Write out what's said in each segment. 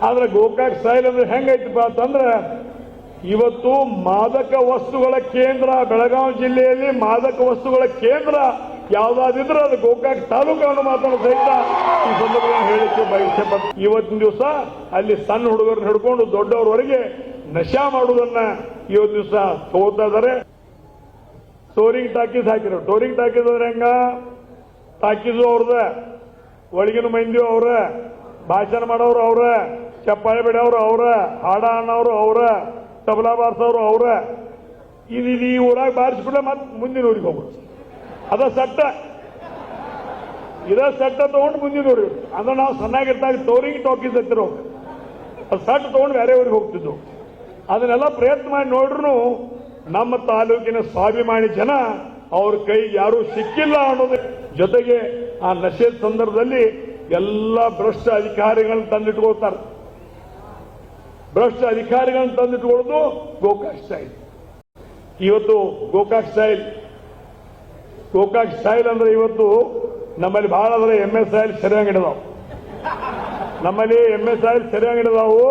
ಆದ್ರೆ ಗೋಕಾಕ್ ಸ್ಟೈಲ್ ಅಂದ್ರೆ ಹೆಂಗೈತಪ್ಪ ಅಂತಂದ್ರೆ ಇವತ್ತು ಮಾದಕ ವಸ್ತುಗಳ ಕೇಂದ್ರ ಬೆಳಗಾವಿ ಜಿಲ್ಲೆಯಲ್ಲಿ ಮಾದಕ ವಸ್ತುಗಳ ಕೇಂದ್ರ ಯಾವ್ದಾದಿದ್ರೆ ಅದು ಗೋಕಾಕ್ ತಾಲೂಕನ್ನು ಮಾತ್ರ ಸಹಿತ ಈ ಸಂದರ್ಭದಲ್ಲಿ ಹೇಳಿಕೆ ಬಯಸಪಟ್ಟು ಇವತ್ತಿನ ದಿವಸ ಅಲ್ಲಿ ಸಣ್ಣ ಹುಡುಗರನ್ನ ಹಿಡ್ಕೊಂಡು ದೊಡ್ಡವರವರೆಗೆ ನಶಾ ಮಾಡುವುದನ್ನ ಇವತ್ತು ದಿವಸ ತಗೋತಾ ಇದ್ದಾರೆ. ಟೋರಿಂಗ್ ಟಾಕೀಸ್ ಹಾಕಿರೋ ಟೋರಿಂಗ್ ಟಾಕೀಸ್ ಅಂದ್ರೆ ಹೆಂಗ ಟಾಕೀಸು ಅವ್ರದ ಒಳಗಿನ ಮಂದಿ ಅವ್ರ ಭಾಷಣ ಮಾಡೋರು ಅವ್ರ ಚಪ್ಪಾಳೆ ಬಿಡೋರು ಅವ್ರ ಹಾಡ ಅನ್ನೋರು ಅವ್ರ ತಬಲಾ ಬಾರಿಸೋರು ಅವ್ರ ಇದು ಈ ಊರಾಗ ಬಾರಿಸ್ಬಿಟ್ರೆ ಮತ್ತೆ ಮುಂದಿನ ಊರಿಗೆ ಹೋಗ್ಬಿಡ್ತು. ಅದ ಸಟ್ಟ ಇದ ಸಟ್ಟ ತಗೊಂಡು ಮುಂದಿನ ಊರಿಗೆ ಅಂದ್ರೆ ನಾವು ಸಣ್ಣಾಗಿರ್ತಾಗ ಟೋರಿಂಗ್ ಟಾಕೀಸ್ ಹತ್ತಿರ ಅದು ಸಟ್ಟ ತಗೊಂಡು ಬೇರೆ ಊರಿಗೆ ಹೋಗ್ತಿದ್ವು. ಅದನ್ನೆಲ್ಲ ಪ್ರಯತ್ನ ಮಾಡಿ ನೋಡ್ರು ನಮ್ಮ ತಾಲೂಕಿನ ಸ್ವಾಭಿಮಾನಿ ಜನ ಅವ್ರ ಕೈಗೆ ಯಾರೂ ಸಿಕ್ಕಿಲ್ಲ ಅನ್ನೋದು ಜೊತೆಗೆ ಆ ನಶೆ ಸಂದರ್ಭದಲ್ಲಿ ಎಲ್ಲ ಭ್ರಷ್ಟ ಅಧಿಕಾರಿಗಳನ್ನ ತಂದಿಟ್ಕೊಳ್ತಾರೆ. ಭ್ರಷ್ಟ ಅಧಿಕಾರಿಗಳನ್ನ ತಂದಿಟ್ಕೊಳ್ಳೋದು ಗೋಕಾಕ್ ಸ್ಟೈಲ್. ಇವತ್ತು ಗೋಕಾಕ್ ಸ್ಟೈಲ್ ಅಂದ್ರೆ ಇವತ್ತು ನಮ್ಮಲ್ಲಿ ಬಹಳ ಅಂದ್ರೆ MS ಆಯಿಲ್ ಸರಿಯಾಗಿಡದಾವು. ನಮ್ಮಲ್ಲಿ MS ಆಯಿಲ್ ಸರಿಯಾಗಿಡದಾವು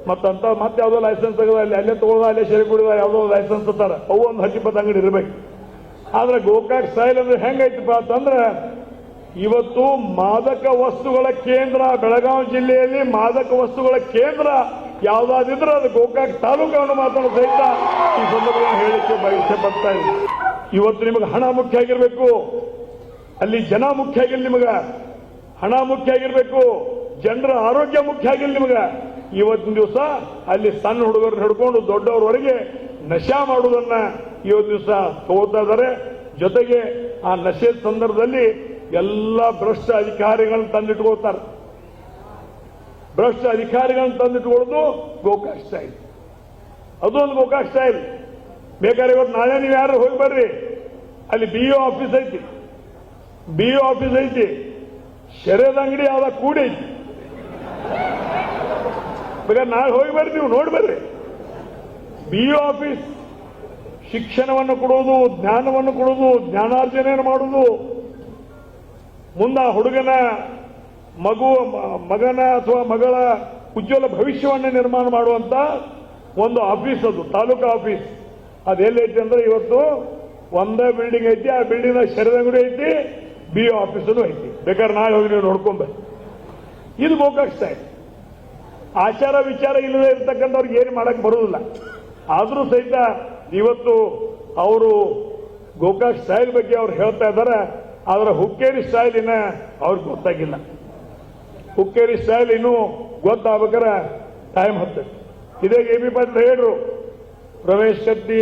ಮತ್ತಂತ ಮತ್ತೆ ಯಾವ್ದೋ ಲೈಸೆನ್ಸ್ ತೆಗೆದ ಅಲ್ಲೇ ತಗೊಳ್ದ ಅಲ್ಲೇ ಸರಿ ಕುಡಿದ ಯಾವ್ದೋ ಲೈಸೆನ್ಸ್ ತರ್ತಾರೆ ಅವು ಒಂದು 10-20 ಅಂಗಡಿ ಇರ್ಬೇಕು. ಆದ್ರೆ ಗೋಕಾಕ್ ಸ್ಟೈಲ್ ಅಂದ್ರೆ ಹೆಂಗೈತಪ್ಪ ಅಂತಂದ್ರೆ ಇವತ್ತು ಮಾದಕ ವಸ್ತುಗಳ ಕೇಂದ್ರ ಬೆಳಗಾವಿ ಜಿಲ್ಲೆಯಲ್ಲಿ ಮಾದಕ ವಸ್ತುಗಳ ಕೇಂದ್ರ ಯಾವ್ದಾದಿದ್ರೆ ಅದು ಗೋಕಾಕ್ ತಾಲೂಕನ್ನು ಮಾತ್ರ ಸಹಿತ ಈ ಸಂದರ್ಭದಲ್ಲಿ ಹೇಳಿಕೆ ಬಯಸಪಡ್ತಾ ಇದೆ. ಇವತ್ತು ನಿಮಗೆ ಹಣ ಮುಖ್ಯ ಆಗಿರ್ಬೇಕು, ಅಲ್ಲಿ ಜನ ಮುಖ್ಯ ಆಗಿಲ್ಲ, ನಿಮಗ ಹಣ ಮುಖ್ಯ ಆಗಿರ್ಬೇಕು, ಜನರ ಆರೋಗ್ಯ ಮುಖ್ಯ ಆಗಿಲ್ಲ ನಿಮಗ. ಇವತ್ತಿನ ದಿವಸ ಅಲ್ಲಿ ಸಣ್ಣ ಹುಡುಗರನ್ನ ಹಿಡ್ಕೊಂಡು ದೊಡ್ಡವರವರೆಗೆ ನಶಾ ಮಾಡುವುದನ್ನ ಇವತ್ತು ದಿವಸ ತಗೋತಾ ಇದ್ದಾರೆ. ಜೊತೆಗೆ ಆ ನಶೆ ಸಂದರ್ಭದಲ್ಲಿ ಎಲ್ಲ ಭ್ರಷ್ಟ ಅಧಿಕಾರಿಗಳನ್ನ ತಂದಿಟ್ಕೊಳ್ತಾರೆ. ಭ್ರಷ್ಟ ಅಧಿಕಾರಿಗಳನ್ನ ತಂದಿಟ್ಕೊಳ್ಳೋದು ಗೋಕಾಕ್ ಸ್ಟೈಲ್. ಅದೊಂದು ಗೋಕಾಕ್ ಸ್ಟೈಲ್. ಬೇಕಾದ್ರೆ ಇವತ್ತು ನಾಳೆ ನೀವು ಯಾರು ಹೋಗಿ ಬರ್ರಿ, ಅಲ್ಲಿ BO ಆಫೀಸ್ ಐತಿ, BO ಆಫೀಸ್ ಐತಿ, ಶರೇದ ಅಂಗಡಿ ಯಾವ್ದ ಕೂಡಿ ಐತಿ. ಬೇಕಾದ್ರೆ ನಾಳೆ ಹೋಗಿ ಬರ್ರಿ, ನೀವು ನೋಡಿ ಬರ್ರಿ. BO ಆಫೀಸ್ ಶಿಕ್ಷಣವನ್ನು ಕೊಡುವುದು, ಜ್ಞಾನವನ್ನು ಕೊಡುವುದು, ಜ್ಞಾನಾರ್ಜನೆಯನ್ನು ಮಾಡುವುದು, ಮುಂದ ಹುಡುಗನ ಮಗನ ಅಥವಾ ಮಗಳ ಉಜ್ವಲ ಭವಿಷ್ಯವನ್ನು ನಿರ್ಮಾಣ ಮಾಡುವಂತ ಒಂದು ಆಫೀಸ್, ಅದು ತಾಲೂಕಾ ಆಫೀಸ್. ಅದೆಲ್ಲೈತಿ ಅಂದ್ರೆ ಇವತ್ತು ಒಂದೇ ಬಿಲ್ಡಿಂಗ್ ಐತಿ, ಆ ಬಿಲ್ಡಿಂಗ್ ಶರದ ಅಂಗಡಿ ಐತಿ, BO ಆಫೀಸನು ಐತಿ. ಬೇಕಾದ್ರೆ ನಾಳೆ ಹೋಗಿ ನೀವು ನೋಡ್ಕೊಂಬ. ಇದು ಗೋಕಾಕ್ ಸ್ಟೈಲ್. ಆಚಾರ ವಿಚಾರ ಇಲ್ಲದೆ ಇರ್ತಕ್ಕಂಥವ್ರಿಗೆ ಏನು ಮಾಡಕ್ ಬರುವುದಿಲ್ಲ. ಆದ್ರೂ ಸಹಿತ ಇವತ್ತು ಅವರು ಗೋಕಾಕ್ ಸ್ಟೈಲ್ ಬಗ್ಗೆ ಅವ್ರು ಹೇಳ್ತಾ ಇದ್ದಾರೆ. ಆದ್ರೆ ಹುಕ್ಕೇರಿ ಸ್ಟೈಲ್ ಇನ್ನ ಅವ್ರಿಗೆ ಗೊತ್ತಾಗಿಲ್ಲ. ಹುಕ್ಕೇರಿ ಸ್ಟೈಲ್ ಇನ್ನೂ ಗೊತ್ತಾಗ್ಬೇಕಾರೆ ಟೈಮ್ ಹತ್ತೈತಿ. ಇದೇ AB ಪಾಟೀಲ್ ಹೇಳ್ರು, ರಮೇಶ್ ಕತ್ತಿ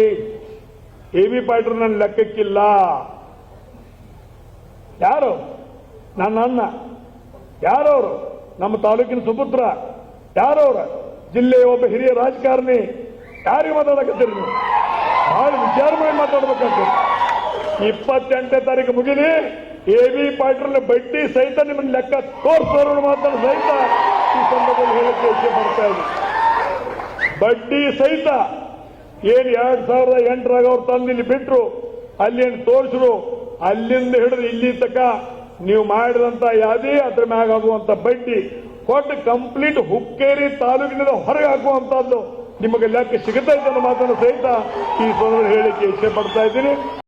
AB ಪಾಟೀಲ್ ನನ್ನ ಲೆಕ್ಕಕ್ಕಿಲ್ಲ. ಯಾರು? ನನ್ನ ಅಣ್ಣ. ಯಾರವರು? ನಮ್ಮ ತಾಲೂಕಿನ ಸುಪುತ್ರ. ಯಾರವ್ರ? ಜಿಲ್ಲೆಯ ಒಬ್ಬ ಹಿರಿಯ ರಾಜಕಾರಣಿ. ಯಾರಿಗೆ ಮಾತಾಡಕತ್ತೀರಿ ನೀವು? ಭಾಳ ವಿಚಾರ ಮಾಡಿ ಮಾತಾಡ್ಬೇಕಾಗ್ತದೆ. 28ನೇ ತಾರೀಕು ಮುಗಿಲಿ, AB ಪಾಟೀಲ್ ಬಡ್ಡಿ ಸಹಿತ ನಿಮ್ಮನ್ನ ಲೆಕ್ಕ ತೋರಿಸೋರು ಮಾತ್ರ ಸಹಿತ ಈ ಸಂದರ್ಭದಲ್ಲಿ ಹೇಳಕ್ಕೆ ಇಚ್ಛೆ ಪಡ್ತಾ ಇದೆ. ಬಡ್ಡಿ ಸಹಿತ ಏನ್ 2008ರಾಗ ಅವ್ರು ತಂದು ಇಲ್ಲಿ ಬಿಟ್ರು, ಅಲ್ಲಿ ಏನು ತೋರಿಸ್ರು, ಅಲ್ಲಿಂದ ಹಿಡಿದು ಇಲ್ಲಿ ತಕ ನೀವು ಮಾಡಿದಂತ ಯಾವ್ದೇ ಅದ್ರ ಮ್ಯಾಗ ಆಗುವಂತ ಬಡ್ಡಿ ಕೊಟ್ಟು ಕಂಪ್ಲೀಟ್ ಹುಕ್ಕೇರಿ ತಾಲೂಕಿನಿಂದ ಹೊರಗೆ ಹಾಕುವಂತದ್ದು ನಿಮಗೆ ಲೆಕ್ಕ ಸಿಗುತ್ತಾ ಇದ್ದ ಮಾತನ್ನು ಸಹಿತ ಈ ಸಂದರ್ಭದಲ್ಲಿ ಹೇಳಿಕೆ ಇಚ್ಛೆ ಪಡ್ತಾ ಇದ್ದೀನಿ.